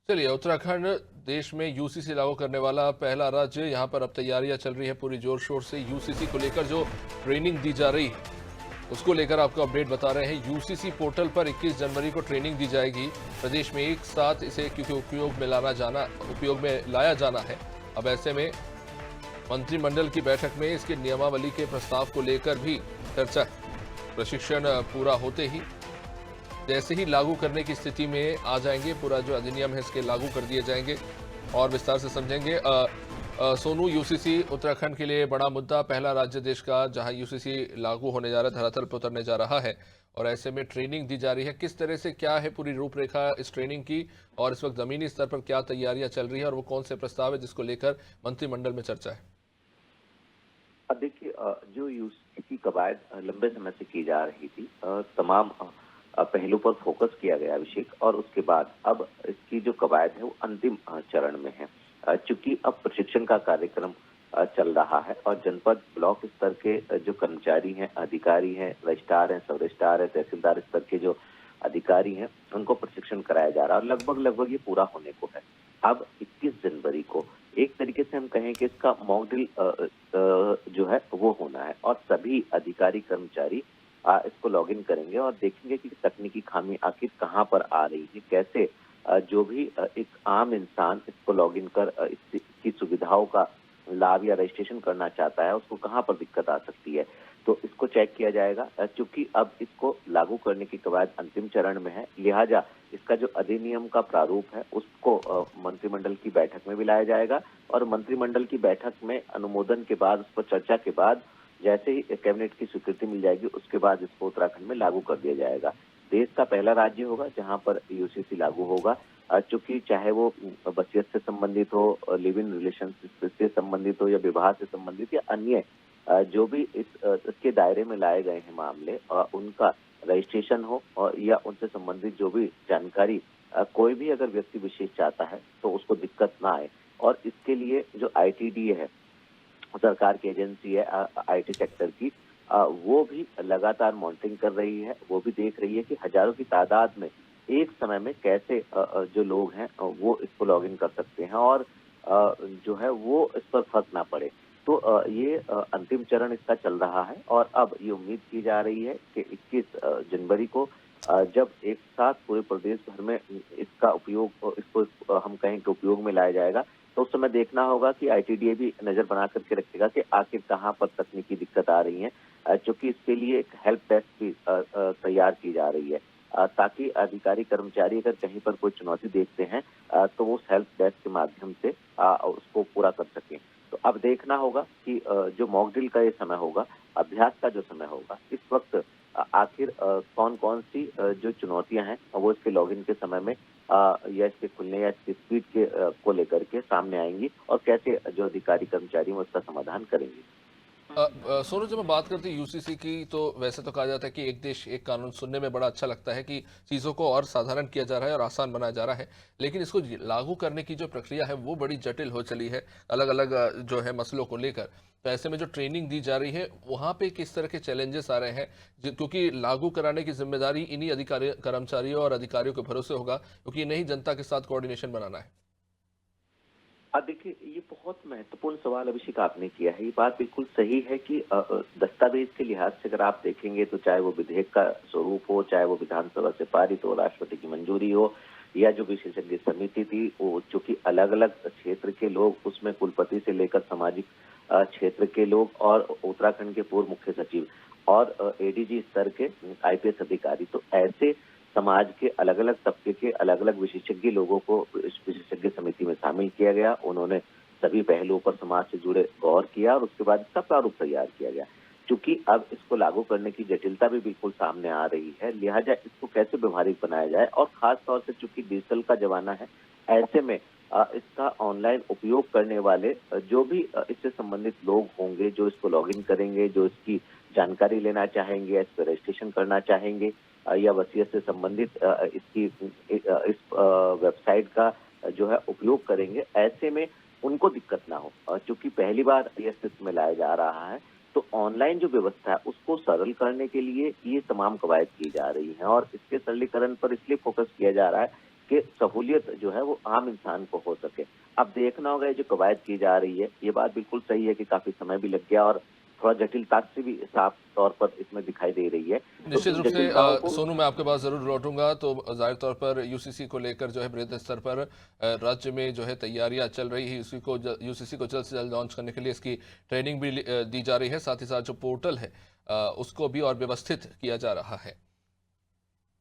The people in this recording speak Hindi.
चलिए, उत्तराखंड देश में यूसीसी लागू करने वाला पहला राज्य। यहाँ पर अब तैयारियां चल रही है पूरी जोर शोर से। यूसीसी को लेकर जो ट्रेनिंग दी जा रही है, उसको लेकर आपको अपडेट बता रहे हैं। यूसीसी पोर्टल पर 21 जनवरी को ट्रेनिंग दी जाएगी। प्रदेश में एक साथ इसे क्योंकि उपयोग में लाया जाना है। अब ऐसे में मंत्रिमंडल की बैठक में इसकी नियमावली के प्रस्ताव को लेकर भी चर्चा है। प्रशिक्षण पूरा होते ही जैसे ही लागू करने की स्थिति में आ जाएंगे, पूरा जो अधिनियम है इसके लागू कर दिए जाएंगे। और विस्तार से समझेंगे। सोनू, यूसीसी उत्तराखंड के लिए बड़ा मुद्दा, पहला राज्य देश का जहां यूसीसी लागू होने जा रहा है, धरातल पर उतरने जा रहा है और ऐसे में ट्रेनिंग दी जा रही है। किस तरह से क्या है पूरी रूपरेखा इस ट्रेनिंग की, और इस वक्त जमीनी स्तर पर क्या तैयारियां चल रही है, और वो कौन से प्रस्ताव है जिसको लेकर मंत्रिमंडल में चर्चा है? अब देखिए, जो यूसीसी की कवायद लंबे समय से की जा रही थी, तमाम पहलू पर फोकस किया गया अभिषेक, और उसके बाद अब इसकी जो कवायद है वो अंतिम चरण में है। चूंकि अब प्रशिक्षण का कार्यक्रम चल रहा है और जनपद ब्लॉक स्तर के जो कर्मचारी हैं, अधिकारी हैं, रजिस्ट्रार हैं, सब रजिस्ट्रार हैं, तहसीलदार स्तर के जो अधिकारी हैं, उनको प्रशिक्षण कराया जा रहा है और लगभग लगभग ये पूरा होने को है। अब 21 जनवरी को एक तरीके से हम कहें कि इसका मॉक ड्रिल जो है वो होना है और सभी अधिकारी कर्मचारी इसको लॉगिन करेंगे और देखेंगे कि तकनीकी खामी आखिर कहाँ पर आ रही है, कैसे जो भी एक आम इंसान इसको लॉगिन कर इसकी सुविधाओं का लाभ या रजिस्ट्रेशन करना चाहता है, उसको कहाँ पर दिक्कत आ सकती है। तो इसको चेक किया जाएगा। चूंकि अब इसको लागू करने की कवायद अंतिम चरण में है, लिहाजा इसका जो अधिनियम का प्रारूप है उसको मंत्रिमंडल की बैठक में भी लाया जाएगा और मंत्रिमंडल की बैठक में अनुमोदन के बाद, उस पर चर्चा के बाद, जैसे ही कैबिनेट की स्वीकृति मिल जाएगी उसके बाद इसको उत्तराखंड में लागू कर दिया जाएगा। देश का पहला राज्य होगा जहां पर यूसीसी लागू होगा। चूंकि चाहे वो वसीयत से संबंधित हो, लिव इन रिलेशन से संबंधित हो या विवाह से संबंधित या अन्य जो भी इसके दायरे में लाए गए हैं मामले, उनका रजिस्ट्रेशन हो और या उनसे संबंधित जो भी जानकारी कोई भी अगर व्यक्ति विशेष चाहता है तो उसको दिक्कत ना आए। और इसके लिए जो आईटीडीए है, सरकार की एजेंसी है आईटी सेक्टर की, वो भी लगातार मॉनिटरिंग कर रही है। वो भी देख रही है कि हजारों की तादाद में एक समय में कैसे जो लोग हैं वो इसको लॉगिन कर सकते हैं और जो है वो इस पर फर्क ना पड़े। तो ये अंतिम चरण इसका चल रहा है और अब ये उम्मीद की जा रही है कि 21 जनवरी को जब एक साथ पूरे प्रदेश भर में इसका उपयोग, इसको हम कहें कि उपयोग में लाया जाएगा, तो उस समय देखना होगा कि आईटीडीए भी नजर बना करके रखेगा कि आखिर कहाँ पर तकनीकी दिक्कत आ रही है। चूंकि इसके लिए एक हेल्प डेस्क भी तैयार की जा रही है, ताकि अधिकारी कर्मचारी अगर कहीं पर कोई चुनौती देखते हैं तो वो उस हेल्प डेस्क के माध्यम से उसको पूरा कर सकें। तो अब देखना होगा कि जो मॉक ड्रिल का ये समय होगा, अभ्यास का जो समय होगा, इस वक्त आखिर कौन कौन सी जो चुनौतियां हैं वो इसके लॉगिन के समय में या इसके खुलने या इसकी स्पीड के को लेकर के सामने आएंगी और कैसे जो अधिकारी कर्मचारी हैं उसका समाधान करेंगे। सोनू, जब हम बात करते हैं यूसीसी की, तो वैसे तो कहा जाता है कि एक देश एक कानून, सुनने में बड़ा अच्छा लगता है कि चीज़ों को और साधारण किया जा रहा है और आसान बनाया जा रहा है। लेकिन इसको लागू करने की जो प्रक्रिया है वो बड़ी जटिल हो चली है, अलग अलग जो है मसलों को लेकर। तो ऐसे में जो ट्रेनिंग दी जा रही है वहाँ पे किस तरह के चैलेंजेस आ रहे हैं? क्योंकि लागू कराने की जिम्मेदारी इन्हीं अधिकारी, कर्मचारियों और अधिकारियों के भरोसे होगा, क्योंकि इन्हें ही जनता के साथ कोऑर्डिनेशन बनाना है। देखिए, ये बहुत महत्वपूर्ण सवाल अभिषेक आपने किया है। ये बात बिल्कुल सही है कि दस्तावेज के लिहाज से अगर आप देखेंगे तो चाहे वो विधेयक का स्वरूप हो, चाहे वो विधानसभा से पारित हो, राष्ट्रपति की मंजूरी हो, या जो विशेषज्ञ समिति थी, वो चूंकि अलग अलग क्षेत्र के लोग, उसमें कुलपति से लेकर सामाजिक क्षेत्र के लोग और उत्तराखंड के पूर्व मुख्य सचिव और एडीजी स्तर के आईपीएस अधिकारी, तो ऐसे समाज के अलग अलग तबके के अलग अलग विशेषज्ञ लोगों को इस विशेषज्ञ समिति में शामिल किया गया। उन्होंने सभी पहलुओं पर समाज से जुड़े गौर किया और उसके बाद इसका प्रारूप तैयार किया गया। चूंकि अब इसको लागू करने की जटिलता भी बिल्कुल सामने आ रही है, लिहाजा इसको कैसे व्यवहारिक बनाया जाए, और खास तौर से चूंकि डिजिटल का जमाना है, ऐसे में इसका ऑनलाइन उपयोग करने वाले जो भी इससे संबंधित लोग होंगे, जो इसको लॉगिन करेंगे, जो इसकी जानकारी लेना चाहेंगे, इस पर रजिस्ट्रेशन करना चाहेंगे या वसीयत से संबंधित इसकी इस वेबसाइट का जो है उपयोग करेंगे, ऐसे में उनको दिक्कत ना हो। चूंकि पहली बार ये अस्तित्व में लाया जा रहा है, तो ऑनलाइन जो व्यवस्था है उसको सरल करने के लिए ये तमाम कवायद की जा रही हैं और इसके सरलीकरण पर इसलिए फोकस किया जा रहा है कि सहूलियत जो है वो आम इंसान को हो सके। अब देखना होगा ये जो कवायद की जा रही है, ये बात बिल्कुल सही है कि काफ़ी समय भी लग गया और थोड़ा जटिलता से भी साफ तौर पर इसमें दिखाई दे रही है। तो निश्चित इन रूप से जटिलताओं को सोनू, मैं आपके पास ज़रूर लौटूंगा। तो जाहिर तौर पर यूसीसी को लेकर जो है बृहद स्तर पर राज्य में जो है तैयारियां चल रही है। यूसीसी को जल्द से जल्द लॉन्च करने के लिए इसकी ट्रेनिंग भी दी जा रही है। साथ ही साथ जो पोर्टल है उसको भी और व्यवस्थित किया जा रहा है।